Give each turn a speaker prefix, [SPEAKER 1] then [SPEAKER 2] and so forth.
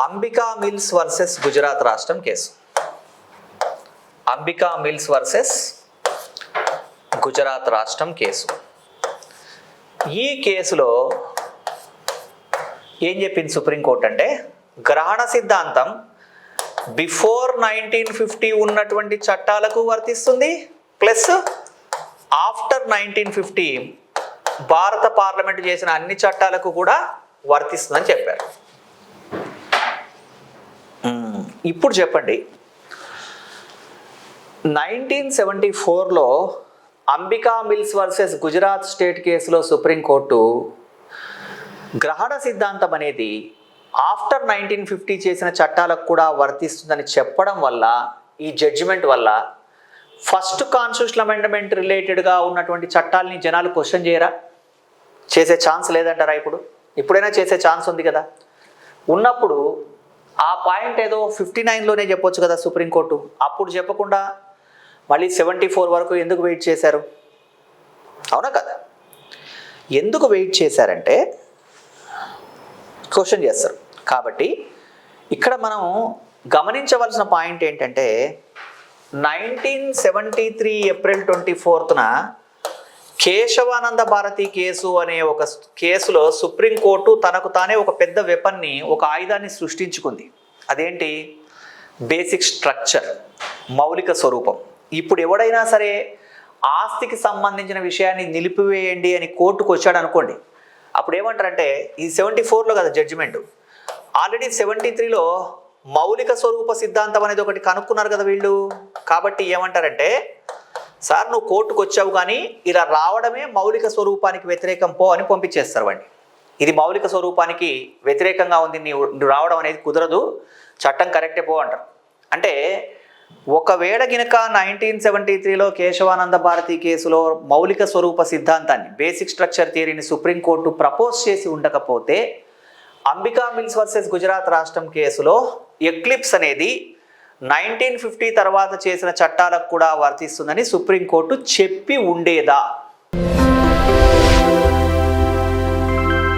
[SPEAKER 1] Ambika mills versus Gujarat రాష్ట్రం కేసు. Ambika mills versus Gujarat రాష్ట్రం కేసు. ఈ కేసులో ఏం చెప్పింది సుప్రీంకోర్టు అంటే, గ్రహణ సిద్ధాంతం బిఫోర్ 1950 ఉన్నటువంటి చట్టాలకు వర్తిస్తుంది, ప్లస్ ఆఫ్టర్ 1950 భారత పార్లమెంటు చేసిన అన్ని చట్టాలకు కూడా వర్తిస్తుందని చెప్పారు. ఇప్పుడు చెప్పండి, 1974లో Ambika mills versus Gujarat state కేసులో సుప్రీంకోర్టు గ్రహణ సిద్ధాంతం అనేది ఆఫ్టర్ 1950 చేసిన చట్టాలకు కూడా వర్తిస్తుందని చెప్పడం వల్ల, ఈ జడ్జిమెంట్ వల్ల ఫస్ట్ కాన్స్టిట్యూషనల్ అమెండ్మెంట్ రిలేటెడ్గా ఉన్నటువంటి చట్టాలని జనాలు క్వశ్చన్ చేయరా? చేసే ఛాన్స్ లేదంటారా? ఇప్పుడైనా చేసే ఛాన్స్ ఉంది కదా. ఉన్నప్పుడు ఆ పాయింట్ ఏదో 59లోనే చెప్పొచ్చు కదా సుప్రీంకోర్టు. అప్పుడు చెప్పకుండా మళ్ళీ 74 వరకు ఎందుకు వెయిట్ చేశారు? అవునా కదా? ఎందుకు వెయిట్ చేశారంటే క్వశ్చన్ చేస్తారు. కాబట్టి ఇక్కడ మనం గమనించవలసిన పాయింట్ ఏంటంటే, 1973 ఏప్రిల్ 24న కేశవానంద భారతి కేసు అనే ఒక కేసులో సుప్రీంకోర్టు తనకు తానే ఒక పెద్ద వెపన్ని, ఒక ఆయుధాన్ని సృష్టించుకుంది. అదేంటి? బేసిక్ స్ట్రక్చర్, మౌలిక స్వరూపం. ఇప్పుడు ఎవడైనా సరే ఆస్తికి సంబంధించిన విషయాన్ని నిలిపివేయండి అని కోర్టుకు వచ్చాడు అనుకోండి, అప్పుడు ఏమంటారంటే, ఈ 74లో కదా జడ్జిమెంట్, ఆల్రెడీ 73లో మౌలిక స్వరూప సిద్ధాంతం అనేది ఒకటి కనుక్కున్నారు కదా వీళ్ళు. కాబట్టి ఏమంటారంటే, సార్ నువ్వు కోర్టుకు వచ్చావు కానీ ఇలా రావడమే మౌలిక స్వరూపానికి వ్యతిరేకం, పో అని పంపించేస్తారు వాడిని. ఇది మౌలిక స్వరూపానికి వ్యతిరేకంగా ఉంది, నువ్వు రావడం అనేది కుదరదు, చట్టం కరెక్టే పో అంటారు. అంటే ఒకవేళ గినక 1973లో కేశవానంద భారతి కేసులో మౌలిక స్వరూప సిద్ధాంతాన్ని, బేసిక్ స్ట్రక్చర్ థియరీని సుప్రీంకోర్టు ప్రపోజ్ చేసి ఉండకపోతే, అంబికా మిల్స్ వర్సెస్ గుజరాత్ రాష్ట్రం కేసులో ఎక్లిప్స్ అనేది 1950 తర్వాత చేసిన చట్టాలకు కూడా వర్తిస్తుందని సుప్రీంకోర్టు చెప్పి ఉండేదా?